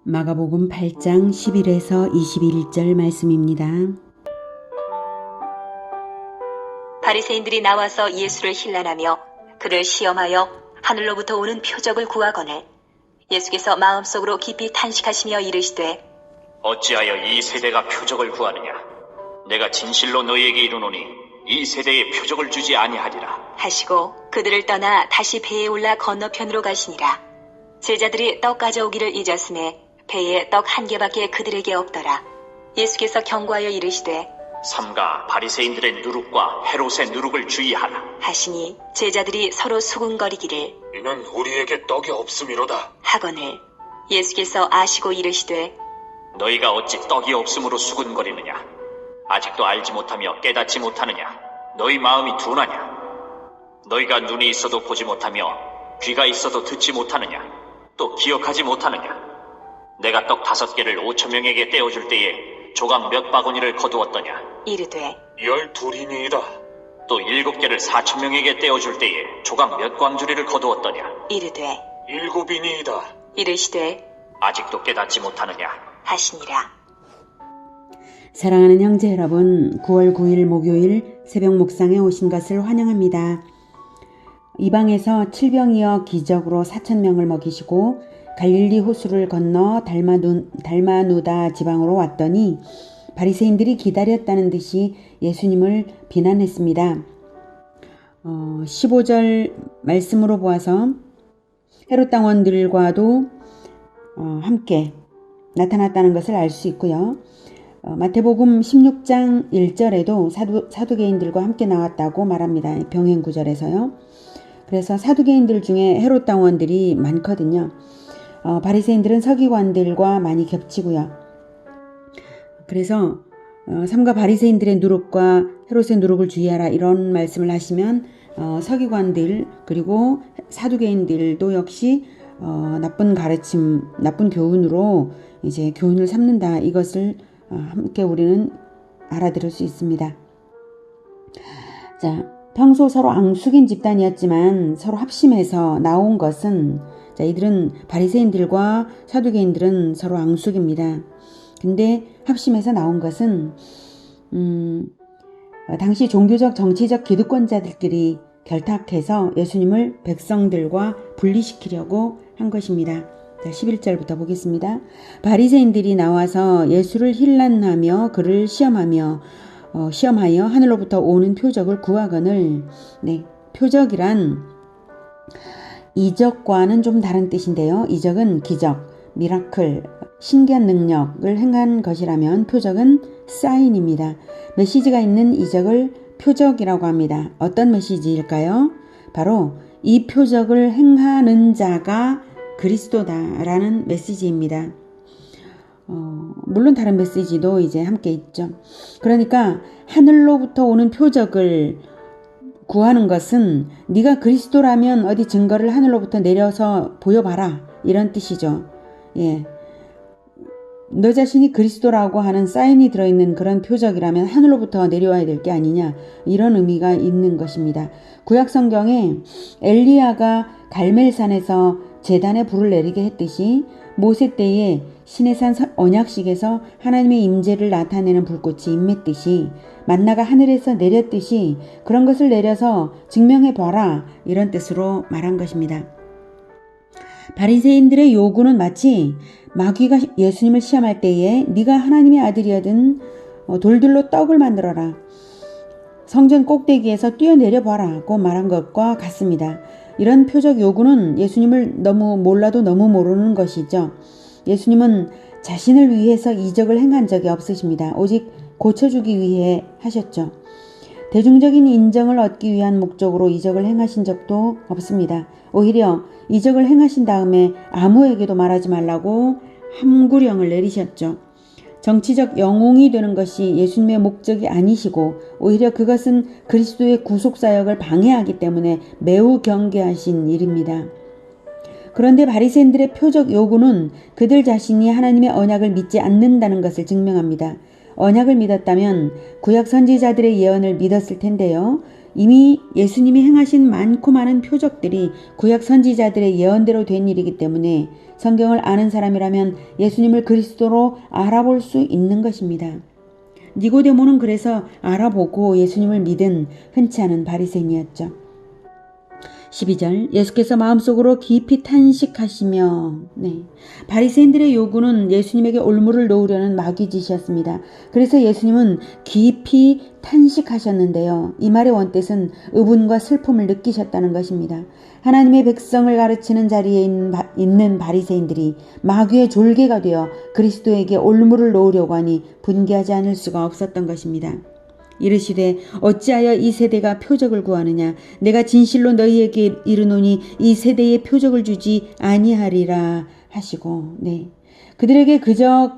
마가복음 8장 11에서 21절 말씀입니다. 바리새인들이 나와서 예수를 힐난하며 그를 시험하여 하늘로부터 오는 표적을 구하거늘 예수께서 마음속으로 깊이 탄식하시며 이르시되 어찌하여 이 세대가 표적을 구하느냐? 내가 진실로 너희에게 이르노니 이 세대에 표적을 주지 아니하리라. 하시고 그들을 떠나 다시 배에 올라 건너편으로 가시니라. 제자들이 떡 가져오기를 잊었음에 배에 떡 한 개밖에 그들에게 없더라. 예수께서 경고하여 이르시되 삼가 바리새인들의 누룩과 헤롯의 누룩을 주의하라. 하시니 제자들이 서로 수군거리기를 이는 우리에게 떡이 없음이로다. 하거늘 예수께서 아시고 이르시되 너희가 어찌 떡이 없음으로 수군거리느냐? 아직도 알지 못하며 깨닫지 못하느냐? 너희 마음이 둔하냐? 너희가 눈이 있어도 보지 못하며 귀가 있어도 듣지 못하느냐? 또 기억하지 못하느냐? 내가 떡 5개를 5,000명에게 떼어줄 때에 조각 몇 바구니를 거두었더냐? 이르되 12이니이다. 또 7개를 4,000명에게 떼어줄 때에 조각 몇 광주리를 거두었더냐? 이르되 7이니이다. 이르시되 아직도 깨닫지 못하느냐? 하시니라. 사랑하는 형제 여러분, 9월 9일 목요일 새벽 묵상에 오신 것을 환영합니다. 이방에서 칠병이어 기적으로 4,000명을 먹이시고 갈릴리 호수를 건너 달마누다 지방으로 왔더니 바리새인들이 기다렸다는 듯이 예수님을 비난했습니다. 15절 말씀으로 보아서 헤롯 당원들과도 함께 나타났다는 것을 알 수 있고요. 마태복음 16장 1절에도 사두개인들과 함께 나왔다고 말합니다. 병행구절에서요. 그래서 사두개인들 중에 헤롯 당원들이 많거든요. 바리새인들은 서기관들과 많이 겹치고요. 그래서 삼가 바리새인들의 누룩과 헤롯의 누룩을 주의하라 이런 말씀을 하시면 서기관들 그리고 사두개인들도 역시 나쁜 가르침, 나쁜 교훈으로 이제 교훈을 삼는다. 이것을 함께 우리는 알아들을 수 있습니다. 자, 평소 서로 앙숙인 집단이었지만 서로 합심해서 나온 것은 이들은 바리새인들과 사두개인들은 서로 앙숙입니다. 근데 합심해서 나온 것은 당시 종교적 정치적 기득권자들끼리 결탁해서 예수님을 백성들과 분리시키려고 한 것입니다. 자, 11절부터 보겠습니다. 바리새인들이 나와서 예수를 힐난하며 그를 시험하여 하늘로부터 오는 표적을 구하거늘. 네, 표적이란 이적과는 좀 다른 뜻인데요. 이적은 기적, 미라클, 신기한 능력을 행한 것이라면 표적은 사인입니다. 메시지가 있는 이적을 표적이라고 합니다. 어떤 메시지일까요? 바로 이 표적을 행하는 자가 그리스도다라는 메시지입니다. 물론 다른 메시지도 이제 함께 있죠. 그러니까 하늘로부터 오는 표적을 구하는 것은 네가 그리스도라면 어디 증거를 하늘로부터 내려서 보여봐라 이런 뜻이죠. 예, 너 자신이 그리스도라고 하는 사인이 들어있는 그런 표적이라면 하늘로부터 내려와야 될 게 아니냐 이런 의미가 있는 것입니다. 구약 성경에 엘리야가 갈멜산에서 제단에 불을 내리게 했듯이 모세 때에 시내산 언약식에서 하나님의 임재를 나타내는 불꽃이 임했듯이 만나가 하늘에서 내렸듯이 그런 것을 내려서 증명해봐라 이런 뜻으로 말한 것입니다. 바리새인들의 요구는 마치 마귀가 예수님을 시험할 때에 네가 하나님의 아들이거든 돌들로 떡을 만들어라. 성전 꼭대기에서 뛰어내려봐라고 말한 것과 같습니다. 이런 표적 요구는 예수님을 너무 몰라도 너무 모르는 것이죠. 예수님은 자신을 위해서 이적을 행한 적이 없으십니다. 오직 고쳐주기 위해 하셨죠. 대중적인 인정을 얻기 위한 목적으로 이적을 행하신 적도 없습니다. 오히려 이적을 행하신 다음에 아무에게도 말하지 말라고 함구령을 내리셨죠. 정치적 영웅이 되는 것이 예수님의 목적이 아니시고 오히려 그것은 그리스도의 구속사역을 방해하기 때문에 매우 경계하신 일입니다. 그런데 바리새인들의 표적 요구는 그들 자신이 하나님의 언약을 믿지 않는다는 것을 증명합니다. 언약을 믿었다면 구약 선지자들의 예언을 믿었을 텐데요. 이미 예수님이 행하신 많고 많은 표적들이 구약 선지자들의 예언대로 된 일이기 때문에 성경을 아는 사람이라면 예수님을 그리스도로 알아볼 수 있는 것입니다. 니고데모는 그래서 알아보고 예수님을 믿은 흔치 않은 바리새인이었죠. 12절 예수께서 마음속으로 깊이 탄식하시며 바리새인들의 요구는 예수님에게 올무를 놓으려는 마귀짓이었습니다. 그래서 예수님은 깊이 탄식하셨는데요. 이 말의 원뜻은 의분과 슬픔을 느끼셨다는 것입니다. 하나님의 백성을 가르치는 자리에 있는 바리새인들이 마귀의 졸개가 되어 그리스도에게 올무를 놓으려고 하니 분개하지 않을 수가 없었던 것입니다. 이르시되 어찌하여 이 세대가 표적을 구하느냐 내가 진실로 너희에게 이르노니 이 세대에 표적을 주지 아니하리라 하시고 그들에게 그저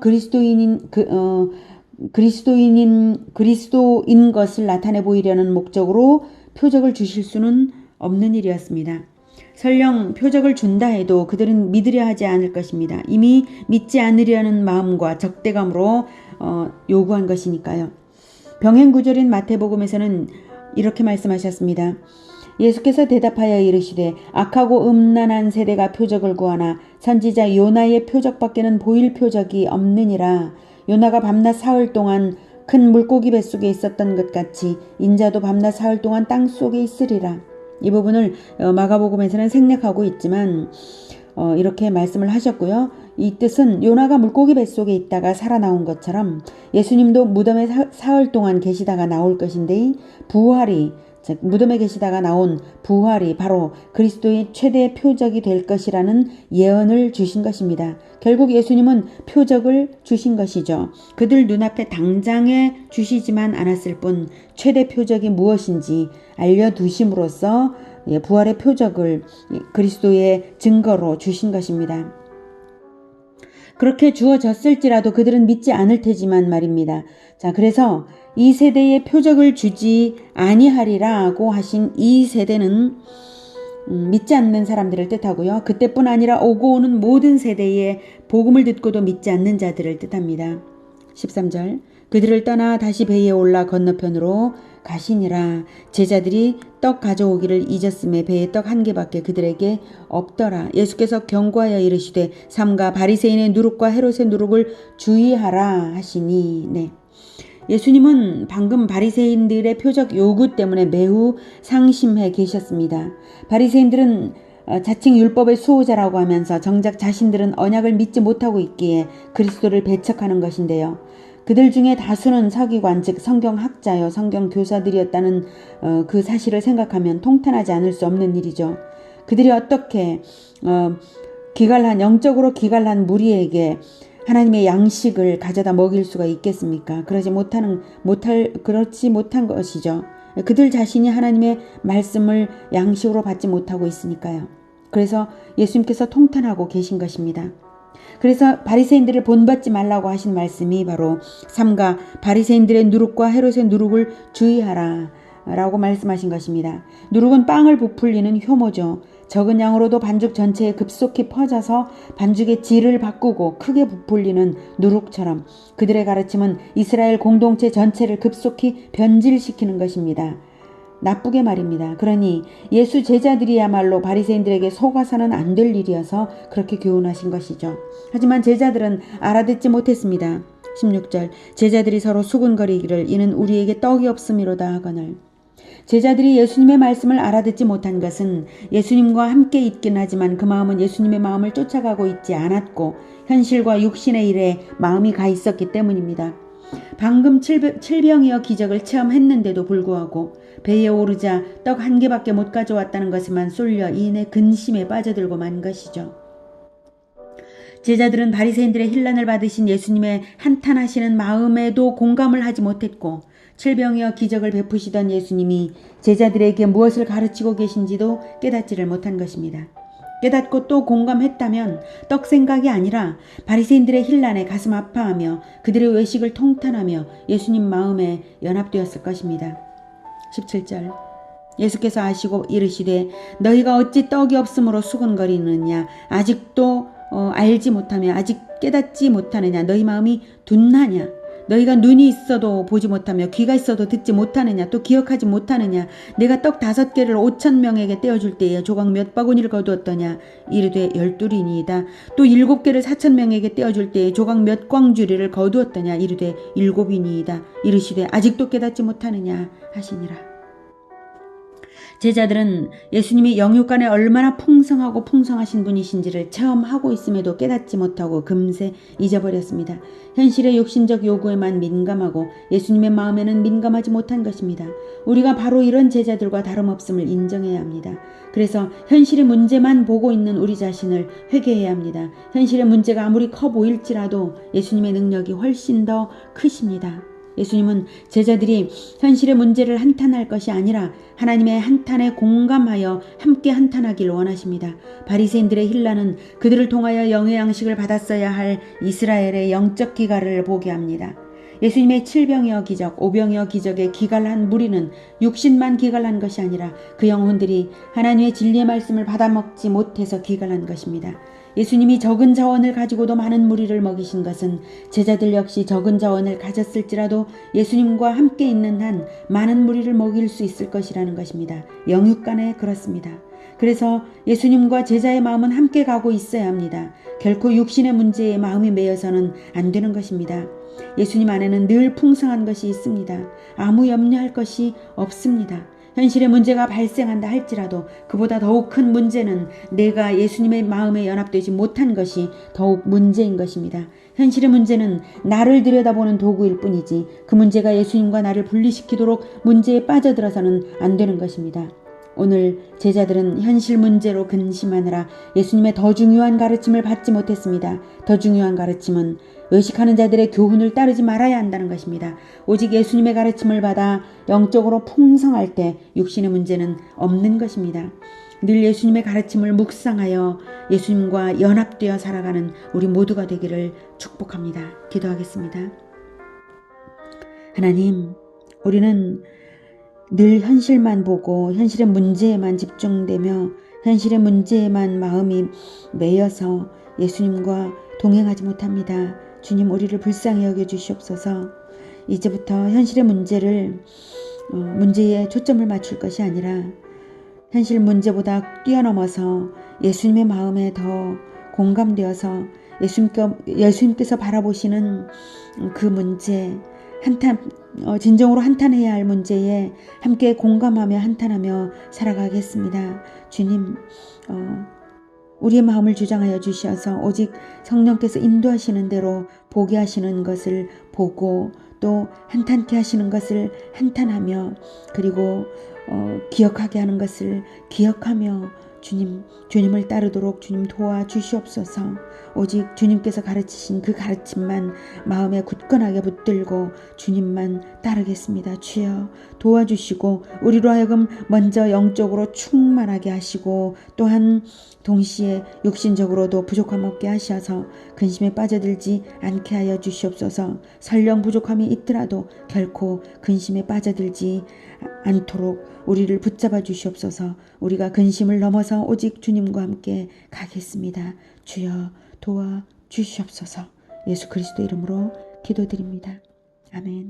그리스도인 것을 나타내 보이려는 목적으로 표적을 주실 수는 없는 일이었습니다. 설령 표적을 준다 해도 그들은 믿으려 하지 않을 것입니다. 이미 믿지 않으려는 마음과 적대감으로 요구한 것이니까요. 병행구절인 마태복음에서는 이렇게 말씀하셨습니다. 예수께서 대답하여 이르시되 악하고 음란한 세대가 표적을 구하나 선지자 요나의 표적밖에는 보일 표적이 없느니라. 요나가 밤낮 사흘 동안 큰 물고기 뱃속에 있었던 것 같이 인자도 밤낮 사흘 동안 땅 속에 있으리라. 이 부분을 마가복음에서는 생략하고 있지만 이렇게 말씀을 하셨고요. 이 뜻은 요나가 물고기 뱃속에 있다가 살아나온 것처럼 예수님도 무덤에 사흘 동안 계시다가 나올 것인데 부활이 즉 무덤에 계시다가 나온 부활이 바로 그리스도의 최대 표적이 될 것이라는 예언을 주신 것입니다. 결국 예수님은 표적을 주신 것이죠. 그들 눈앞에 당장에 주시지만 않았을 뿐 최대 표적이 무엇인지 알려두심으로써 부활의 표적을 그리스도의 증거로 주신 것입니다. 그렇게 주어졌을지라도 그들은 믿지 않을 테지만 말입니다. 자, 그래서 이 세대에 표적을 주지 아니하리라고 하신 이 세대는 믿지 않는 사람들을 뜻하고요. 그때뿐 아니라 오고 오는 모든 세대에 복음을 듣고도 믿지 않는 자들을 뜻합니다. 13절 그들을 떠나 다시 배에 올라 건너편으로 가시니라. 제자들이 떡 가져오기를 잊었음에 배에 떡 한 개밖에 그들에게 없더라. 예수께서 경고하여 이르시되 삼가 바리새인의 누룩과 헤롯의 누룩을 주의하라 하시니 예수님은 방금 바리새인들의 표적 요구 때문에 매우 상심해 계셨습니다. 바리새인들은 자칭 율법의 수호자라고 하면서 정작 자신들은 언약을 믿지 못하고 있기에 그리스도를 배척하는 것인데요. 그들 중에 다수는 서기관 즉 성경학자요 성경교사들이었다는 그 사실을 생각하면 통탄하지 않을 수 없는 일이죠. 그들이 어떻게 영적으로 기갈한 무리에게 하나님의 양식을 가져다 먹일 수가 있겠습니까? 그렇지 못한 것이죠. 그들 자신이 하나님의 말씀을 양식으로 받지 못하고 있으니까요. 그래서 예수님께서 통탄하고 계신 것입니다. 그래서 바리새인들을 본받지 말라고 하신 말씀이 바로 삼가 바리새인들의 누룩과 헤롯의 누룩을 주의하라 라고 말씀하신 것입니다. 누룩은 빵을 부풀리는 효모죠. 적은 양으로도 반죽 전체에 급속히 퍼져서 반죽의 질을 바꾸고 크게 부풀리는 누룩처럼 그들의 가르침은 이스라엘 공동체 전체를 급속히 변질시키는 것입니다. 나쁘게 말입니다. 그러니 예수 제자들이야말로 바리새인들에게 속아서는 안 될 일이어서 그렇게 교훈하신 것이죠. 하지만 제자들은 알아듣지 못했습니다. 16절 제자들이 서로 수군거리기를 이는 우리에게 떡이 없음이로다 하거늘. 제자들이 예수님의 말씀을 알아듣지 못한 것은 예수님과 함께 있긴 하지만 그 마음은 예수님의 마음을 쫓아가고 있지 않았고 현실과 육신의 일에 마음이 가 있었기 때문입니다. 방금 칠병이어 기적을 체험했는데도 불구하고 배에 오르자 떡 한 개밖에 못 가져왔다는 것에만 쏠려 이내 근심에 빠져들고 만 것이죠. 제자들은 바리새인들의 힐난을 받으신 예수님의 한탄하시는 마음에도 공감을 하지 못했고 칠병이어 기적을 베푸시던 예수님이 제자들에게 무엇을 가르치고 계신지도 깨닫지를 못한 것입니다. 깨닫고 또 공감했다면 떡 생각이 아니라 바리새인들의 힐난에 가슴 아파하며 그들의 외식을 통탄하며 예수님 마음에 연합되었을 것입니다. 17절 예수께서 아시고 이르시되 너희가 어찌 떡이 없으므로 수군거리느냐 아직도 알지 못하며 아직 깨닫지 못하느냐 너희 마음이 둔하냐 너희가 눈이 있어도 보지 못하며 귀가 있어도 듣지 못하느냐 또 기억하지 못하느냐 내가 떡 5개를 5,000명에게 떼어줄 때에 조각 몇 바구니를 거두었더냐 이르되 12이니이다. 또 7개를 4,000명에게 떼어줄 때에 조각 몇 광주리를 거두었더냐 이르되 7이니이다. 이르시되 아직도 깨닫지 못하느냐 하시니라. 제자들은 예수님이 영육간에 얼마나 풍성하고 풍성하신 분이신지를 체험하고 있음에도 깨닫지 못하고 금세 잊어버렸습니다. 현실의 육신적 요구에만 민감하고 예수님의 마음에는 민감하지 못한 것입니다. 우리가 바로 이런 제자들과 다름없음을 인정해야 합니다. 그래서 현실의 문제만 보고 있는 우리 자신을 회개해야 합니다. 현실의 문제가 아무리 커 보일지라도 예수님의 능력이 훨씬 더 크십니다. 예수님은 제자들이 현실의 문제를 한탄할 것이 아니라 하나님의 한탄에 공감하여 함께 한탄하길 원하십니다. 바리새인들의 힐라는 그들을 통하여 영의 양식을 받았어야 할 이스라엘의 영적 기갈을 보게 합니다. 예수님의 7병이어 기적, 5병이어 기적에 기갈한 무리는 육신만 기갈한 것이 아니라 그 영혼들이 하나님의 진리의 말씀을 받아먹지 못해서 기갈한 것입니다. 예수님이 적은 자원을 가지고도 많은 무리를 먹이신 것은 제자들 역시 적은 자원을 가졌을지라도 예수님과 함께 있는 한 많은 무리를 먹일 수 있을 것이라는 것입니다. 영육간에 그렇습니다. 그래서 예수님과 제자의 마음은 함께 가고 있어야 합니다. 결코 육신의 문제에 마음이 매여서는 안 되는 것입니다. 예수님 안에는 늘 풍성한 것이 있습니다. 아무 염려할 것이 없습니다. 현실의 문제가 발생한다 할지라도 그보다 더욱 큰 문제는 내가 예수님의 마음에 연합되지 못한 것이 더욱 문제인 것입니다. 현실의 문제는 나를 들여다보는 도구일 뿐이지 그 문제가 예수님과 나를 분리시키도록 문제에 빠져들어서는 안 되는 것입니다. 오늘 제자들은 현실 문제로 근심하느라 예수님의 더 중요한 가르침을 받지 못했습니다. 더 중요한 가르침은 외식하는 자들의 교훈을 따르지 말아야 한다는 것입니다. 오직 예수님의 가르침을 받아 영적으로 풍성할 때 육신의 문제는 없는 것입니다. 늘 예수님의 가르침을 묵상하여 예수님과 연합되어 살아가는 우리 모두가 되기를 축복합니다. 기도하겠습니다. 하나님, 우리는 늘 현실만 보고 현실의 문제에만 집중되며 현실의 문제에만 마음이 매여서 예수님과 동행하지 못합니다. 주님, 우리를 불쌍히 여겨주시옵소서. 이제부터 현실의 문제에 초점을 맞출 것이 아니라 현실 문제보다 뛰어넘어서 예수님의 마음에 더 공감되어서 예수님께서 바라보시는 그 문제, 진정으로 한탄해야 할 문제에 함께 공감하며 한탄하며 살아가겠습니다. 주님, 우리의 마음을 주장하여 주셔서 오직 성령께서 인도하시는 대로 보게 하시는 것을 보고 또 한탄케 하시는 것을 한탄하며 그리고 기억하게 하는 것을 기억하며 주님을 따르도록 주님 도와주시옵소서. 오직 주님께서 가르치신 그 가르침만 마음에 굳건하게 붙들고 주님만 따르겠습니다. 주여 도와주시고 우리로 하여금 먼저 영적으로 충만하게 하시고 또한 동시에 육신적으로도 부족함 없게 하셔서 근심에 빠져들지 않게 하여 주시옵소서. 설령 부족함이 있더라도 결코 근심에 빠져들지 않도록 우리를 붙잡아 주시옵소서. 우리가 근심을 넘어서 오직 주님과 함께 가겠습니다. 주여 도와 주시옵소서. 예수 그리스도 이름으로 기도드립니다. 아멘.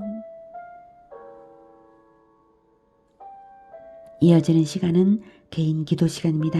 이어지는 시간은 개인 기도 시간입니다.